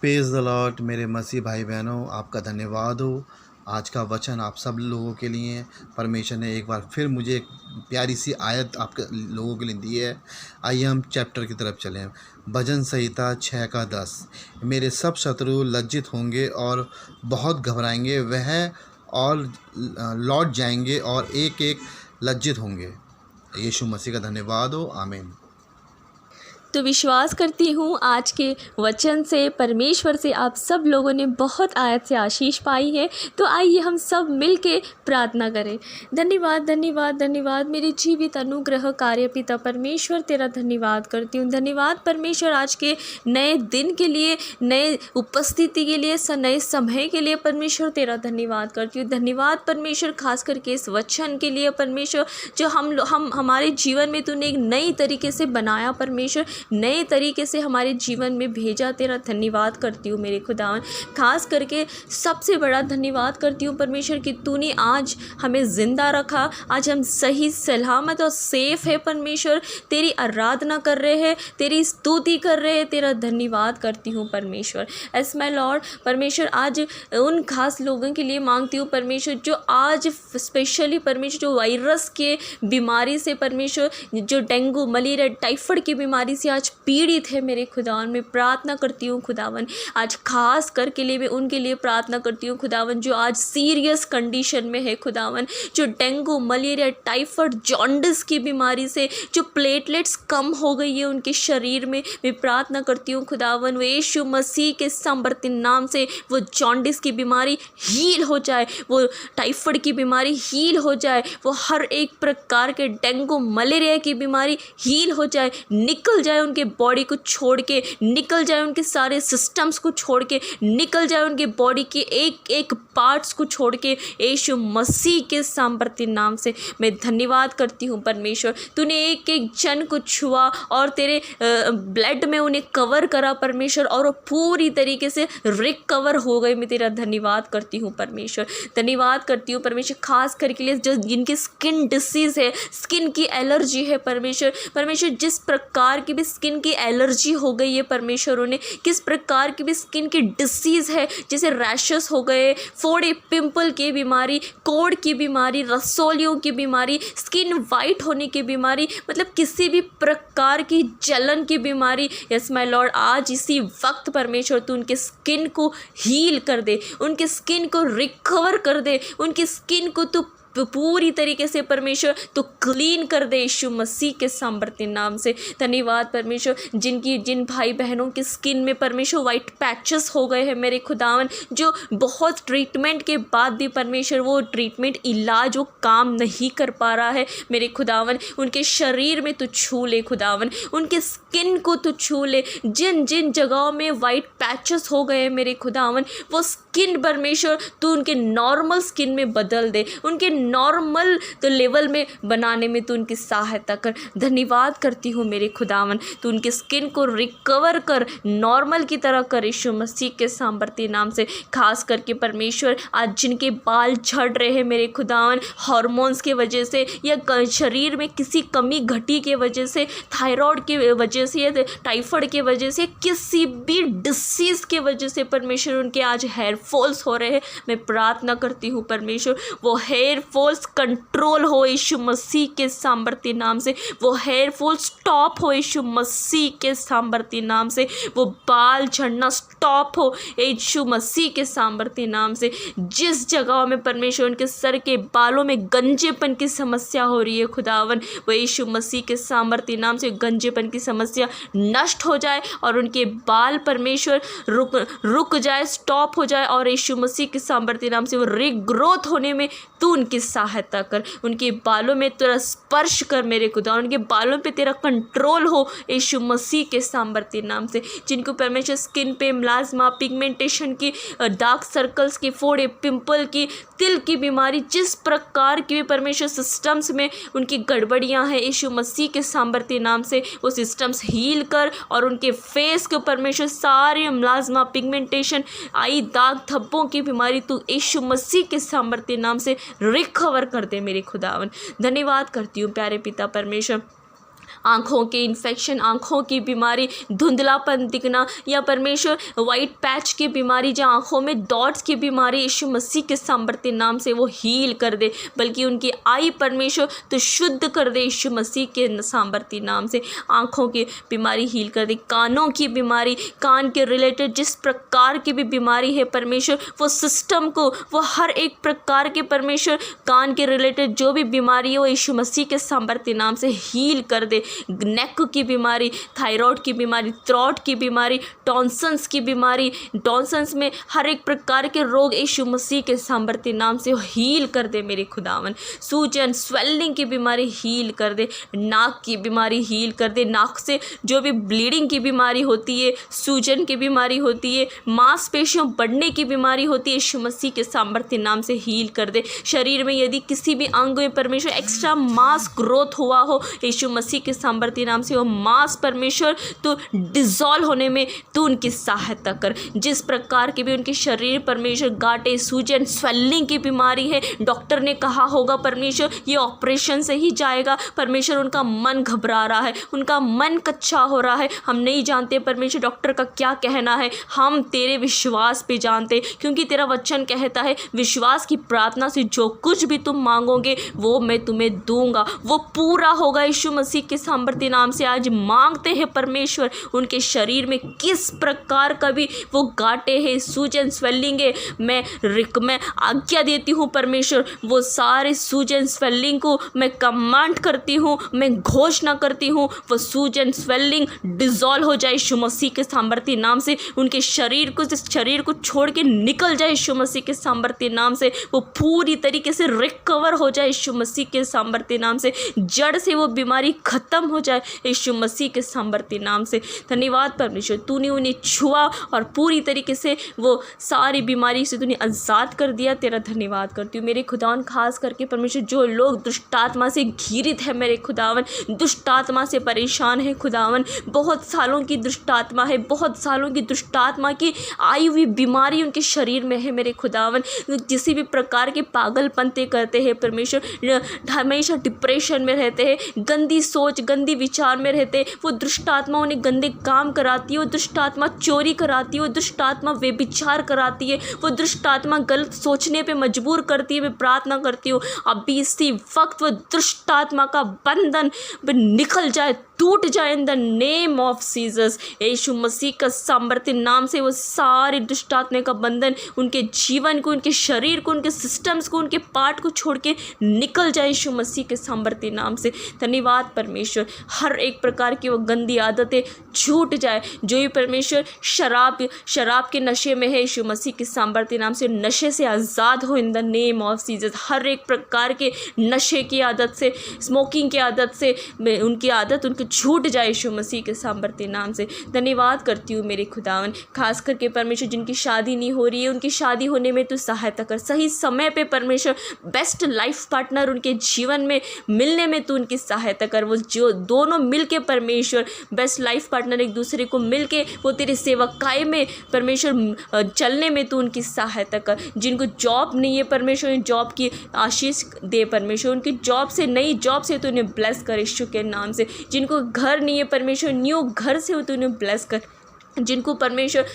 Praise the Lord. मेरे मसीह भाई बहनों, आपका धन्यवाद हो। आज का वचन आप सब लोगों के लिए है। परमेश्वर ने एक बार फिर मुझे एक प्यारी सी आयत आपके लोगों के लिए दी है। आइए हम चैप्टर की तरफ चलें। भजन संहिता 6 का 10। मेरे सब शत्रु लज्जित होंगे और बहुत घबराएंगे, वह और लौट जाएंगे और एक एक लज्जित होंगे। यीशु मसीह का धन्यवाद हो। आमीन। तो विश्वास करती हूँ आज के वचन से, परमेश्वर से आप सब लोगों ने बहुत आयत से आशीष पाई है। तो आइए हम सब मिल के प्रार्थना करें। धन्यवाद धन्यवाद धन्यवाद मेरे जीवित अनुग्रह कार्य पिता परमेश्वर, तेरा धन्यवाद करती हूँ। धन्यवाद परमेश्वर आज के नए दिन के लिए, नए उपस्थिति के लिए, नए समय के लिए परमेश्वर तेरा धन्यवाद करती हूँ। धन्यवाद परमेश्वर खास करके इस वचन के लिए परमेश्वर, जो हम हमारे जीवन में तूने एक नई तरीके से बनाया परमेश्वर, नए तरीके से हमारे जीवन में भेजा। तेरा धन्यवाद करती हूँ मेरे खुदावन। खास करके सबसे बड़ा धन्यवाद करती हूँ परमेश्वर कि तूने आज हमें ज़िंदा रखा। आज हम सही सलामत और सेफ है परमेश्वर, तेरी आराधना कर रहे हैं, तेरी स्तुति कर रहे हैं। तेरा धन्यवाद करती हूँ परमेश्वर। एस माय लॉर्ड परमेश्वर, आज उन खास लोगों के लिए मांगती हूँ परमेश्वर जो आज स्पेशली परमेश्वर जो वायरस के बीमारी से परमेश्वर, जो डेंगू मलेरिया टाइफाइड की बीमारी से आज पीड़ित है मेरे खुदावन, मैं प्रार्थना करती हूँ खुदावन। आज खास करके लिए मैं उनके लिए प्रार्थना करती हूँ खुदावन जो आज सीरियस कंडीशन में है खुदावन, जो डेंगू मलेरिया टाइफाइड जॉन्डिस की बीमारी से जो प्लेटलेट्स कम हो गई है उनके शरीर में, मैं प्रार्थना करती हूँ खुदावन वो यीशु मसीह के सामर्थ्य नाम से वो जॉन्डिस की बीमारी हील हो जाए, वो टाइफाइड की बीमारी हील हो जाए, वो हर एक प्रकार के डेंगू मलेरिया की बीमारी हील हो जाए, निकल जाए उनके बॉडी को छोड़ के, निकल जाए उनके सारे सिस्टम्स को छोड़ के, निकल जाए उनके बॉडी के एक एक पार्ट्स को छोड़ के। यीशु मसीह के सामर्थ्य नाम से मैं धन्यवाद करती हूँ परमेश्वर, तूने एक एक जन को छुआ और तेरे ब्लड में उन्हें कवर करा परमेश्वर, और वो पूरी तरीके से रिकवर हो गए। मैं तेरा धन्यवाद करती हूँ परमेश्वर, धन्यवाद करती हूँ परमेश्वर खास करके लिए जो जिनकी स्किन डिसीज़ है, स्किन की एलर्जी है परमेश्वर, परमेश्वर जिस प्रकार की भी स्किन की एलर्जी हो गई है परमेश्वर, उन्हें किस प्रकार की भी स्किन की डिसीज़ है, जैसे रैशेस हो गए, फोड़े पिंपल की बीमारी, कोड़ की बीमारी, रसोलियों की बीमारी, स्किन वाइट होने की बीमारी, मतलब किसी भी प्रकार की जलन की बीमारी। यस माय लॉर्ड, आज इसी वक्त परमेश्वर तू उनके स्किन को हील कर दे, उनके स्किन को रिकवर कर दे, उनकी स्किन को तू पूरी तरीके से परमेश्वर तो क्लीन कर दे यीशु मसीह के सामर्थ्य नाम से। धन्यवाद परमेश्वर, जिन भाई बहनों की स्किन में परमेश्वर वाइट पैचेस हो गए हैं मेरे खुदावन, जो बहुत ट्रीटमेंट के बाद भी परमेश्वर वो ट्रीटमेंट इलाज वो काम नहीं कर पा रहा है मेरे खुदावन, उनके शरीर में तो छू ले खुदावन, उनके स्किन को तो छू ले। जिन जिन जगहों में वाइट पैचेस हो गए हैं मेरे खुदावन, वो स्किन परमेश्वर तू उनके नॉर्मल स्किन में बदल दे, उनके नॉर्मल तो लेवल में बनाने में तू उनकी सहायता कर। धन्यवाद करती हूँ मेरे खुदावन, तू उनकी स्किन को रिकवर कर, नॉर्मल की तरह कर यीशु मसीह के सामर्थ्य नाम से। खास करके परमेश्वर आज जिनके बाल झड़ रहे हैं मेरे खुदावन, हार्मोन्स की वजह से या शरीर में किसी कमी घटी के वजह से, थायराइड की वजह से या टाइफाइड की वजह से, किसी भी डिसीज़ के वजह से परमेश्वर उनके आज हेयर फॉल्स हो रहे हैं, मैं प्रार्थना करती हूँ परमेश्वर वो हेयर फॉल्स कंट्रोल हो यीशु मसीह के सामर्थ्य नाम से, वो हेयर फॉल स्टॉप हो यीशु मसीह के सामर्थ्य नाम से, वो बाल झड़ना स्टॉप हो यीशु मसीह के सामर्थ्य नाम से। जिस जगह में परमेश्वर उनके सर के बालों में गंजेपन की समस्या हो रही है खुदावन, वो यीशु मसीह के सामर्थ्य नाम से गंजेपन की समस्या नष्ट हो जाए और उनके बाल परमेश्वर रुक जाए, स्टॉप हो जाए, और यीशु मसीह के सामर्थ्य नाम से वो रिग्रोथ होने में तू उनकी सहायता कर। उनके बालों में तेरा स्पर्श कर मेरे खुदा, उनके बालों पे तेरा कंट्रोल हो यीशु मसीह के सामर्थ्य नाम से। जिनको परमेश्वर स्किन पे मिलाज्मा, पिगमेंटेशन की, डार्क सर्कल्स की, फोड़े पिंपल की, तिल की बीमारी, जिस प्रकार की भी परमेश्वर सिस्टम्स में उनकी गड़बड़ियां हैं यीशु मसीह के सामर्थ्य नाम से वो सिस्टम्स हील कर, और उनके फेस के परमेश्वर सारे मिलाज्मा, पिगमेंटेशन, आई दाग धब्बों की बीमारी तू यीशु मसीह के सामर्थ्य नाम से रिकवर कर दे मेरे खुदावन। धन्यवाद करती हूँ प्यारे पिता परमेश्वर, आँखों के इन्फेक्शन, आँखों की बीमारी, धुंधलापन दिखना, या परमेश्वर वाइट पैच की बीमारी, जहाँ आँखों में डॉट्स की बीमारी, यीशु मसीह के सामर्थ्य नाम से वो हील कर दे। बल्कि उनकी आई परमेश्वर तो शुद्ध कर दे यीशु मसीह के सामर्थ्य नाम से। आँखों की बीमारी हील कर दे। कानों की बीमारी, कान के रिलेटेड जिस प्रकार की भी बीमारी है परमेश्वर, वो सिस्टम को, वो हर एक प्रकार के परमेश्वर कान के रिलेटेड जो भी बीमारी हो यीशु मसीह के सामर्थ्य नाम से हील कर दे। नेक की बीमारी, थायराइड की बीमारी, थ्रोट की बीमारी, टॉन्सन्स की बीमारी, टॉन्सन्स में हर एक प्रकार के रोग यीशु मसीह के सामर्थ्य नाम से हील कर दे मेरे खुदावन। सूजन, स्वेलिंग की बीमारी हील कर दे। नाक की बीमारी हील कर दे। नाक से जो भी ब्लीडिंग की बीमारी होती है, सूजन की बीमारी होती है, मांसपेशियों बढ़ने की बीमारी होती है, यीशु मसीह के सामर्थ्य नाम से हील कर दे। शरीर में यदि किसी भी अंग में परमेश्वर एक्स्ट्रा मांस ग्रोथ हुआ हो, यीशु मसीह के सामर्थ्य नाम से वो मांस परमेश्वर तो डिसॉल्व होने में तू उनकी सहायता कर। जिस प्रकार के भी उनके शरीर परमेश्वर गांठें, सूजन, स्वेलिंग की बीमारी है, डॉक्टर ने कहा होगा परमेश्वर ये ऑपरेशन से ही जाएगा, परमेश्वर उनका मन घबरा रहा है, उनका मन कच्चा हो रहा है। हम नहीं जानते परमेश्वर डॉक्टर का क्या कहना है, हम तेरे विश्वास पे जानते, क्योंकि तेरा वचन कहता है विश्वास की प्रार्थना से जो कुछ भी तुम मांगोगे वो मैं तुम्हें दूंगा, वो पूरा होगा यीशु मसीह के सामर्थ्य नाम से। आज मांगते हैं परमेश्वर उनके शरीर में किस प्रकार का भी वो गांठें हैं, सूजन, स्वेलिंग है, मैं आज्ञा देती हूँ परमेश्वर, वो सारे सूजन स्वेलिंग को मैं कमांड करती हूँ, मैं घोषणा करती हूँ, वो सूजन स्वेलिंग डिसॉल्व हो जाए यीशु मसीह के सामर्थ्य नाम से। उनके शरीर को छोड़ के निकल जाए यीशु मसीह के सामर्थ्य नाम से। वो पूरी तरीके से रिकवर हो जाए यीशु मसीह के सामर्थ्य नाम से। जड़ से वो बीमारी खत्म हो जाए यीशु मसीह के सामर्थ्य नाम से। धन्यवाद परमेश्वर, तूने उन्हें छुआ और पूरी तरीके से वो सारी बीमारी से तूने आज़ाद कर दिया। तेरा धन्यवाद करती हूँ मेरे खुदावन। खास करके परमेश्वर जो लोग दुष्ट आत्मा से घिरित है मेरे खुदावन, दुष्ट आत्मा से परेशान है खुदावन, बहुत सालों की दुष्ट आत्मा है, बहुत सालों की दुष्ट आत्मा की आई हुई बीमारी उनके शरीर में है मेरे खुदावन। किसी भी प्रकार के पागलपंते करते हैं परमेश्वर, हमेशा डिप्रेशन में रहते हैं, गंदी सोच, गंदी विचार में रहते हैं, वो दुष्ट आत्मा उन्हें गंदे काम कराती है, वो दुष्ट आत्मा चोरी कराती है, वो दुष्ट आत्मा व्यभिचार कराती है, वो दुष्ट आत्मा गलत सोचने पे मजबूर करती है। मैं प्रार्थना करती हूँ अभी इसी वक्त वो दुष्ट आत्मा का बंधन निकल जाए, टूट जाए in the name of Jesus. यीशु मसीह का सामर्थ्य नाम से वो सारे दुष्ट आत्मा का बंधन उनके जीवन को, उनके शरीर को, उनके सिस्टम्स को, उनके पार्ट को छोड़ के निकल जाए यीशु मसीह के सामर्थ्य नाम से। धन्यवाद परमेश्वर, हर एक प्रकार की वो गंदी आदतें छूट जाए। जो ही परमेश्वर शराब के नशे में है यीशु मसीह के सामर्थ्य नाम से नशे से आज़ाद हो in the name of Jesus. हर एक प्रकार के नशे की आदत से, स्मोकिंग की आदत से उनकी आदत उनके छूट जाए यीशु मसीह के सामर्थ्य नाम से। धन्यवाद करती हूँ मेरे खुदावन। खास करके परमेश्वर जिनकी शादी नहीं हो रही है, उनकी शादी होने में तू सहायता कर। सही समय पे परमेश्वर बेस्ट लाइफ पार्टनर उनके जीवन में मिलने में तू उनकी सहायता कर। वो जो दोनों मिल के परमेश्वर बेस्ट लाइफ पार्टनर एक दूसरे को मिल के वो तेरे सेवकाई में परमेश्वर चलने में तू उनकी सहायता कर। जिनको जॉब नहीं है परमेश्वर जॉब की आशीष दे परमेश्वर, उनकी जॉब से, नई जॉब से तू उन्हें ब्लेस कर यीशु के नाम से। जिनको घर नहीं है परमेश्वर न्यू घर से तू उन्हें ब्लेस कर। जिनको परमेश्वर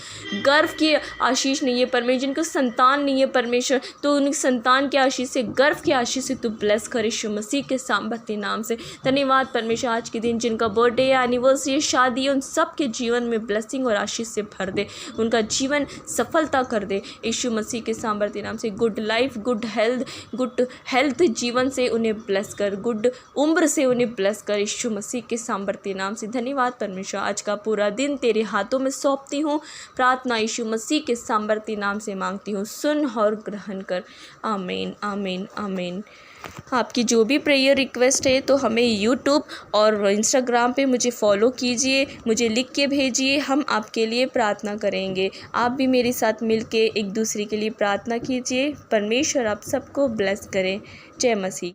गर्व की आशीष नहीं है परमेश्वर, जिनको संतान नहीं है परमेश्वर, तो उनकी संतान की आशीष से, गर्व की आशीष से तू ब्लेस कर यीशु मसीह के सामर्थ्य नाम से। धन्यवाद परमेश्वर, आज के दिन जिनका बर्थडे है, एनिवर्सरी है, शादी है, उन सब के जीवन में ब्लेसिंग और आशीष से भर दे, उनका जीवन सफलता कर दे यीशु मसीह के सामर्थ्य नाम से। गुड लाइफ, गुड हेल्थ जीवन से उन्हें ब्लेस कर, गुड उम्र से उन्हें ब्लेस कर यीशु मसीह के सामर्थ्य नाम से। धन्यवाद परमेश्वर, आज का पूरा दिन तेरे हाथों में सौंपती हूँ। प्रार्थना यीशु मसीह के सामर्थ्य नाम से मांगती हूँ, सुन और ग्रहण कर। आमीन आमीन आमीन। आपकी जो भी प्रेयर रिक्वेस्ट है तो हमें यूट्यूब और इंस्टाग्राम पे मुझे फॉलो कीजिए, मुझे लिख के भेजिए, हम आपके लिए प्रार्थना करेंगे। आप भी मेरे साथ मिलके एक दूसरे के लिए प्रार्थना कीजिए। परमेश्वर आप सबको ब्लेस करें। जय मसीह।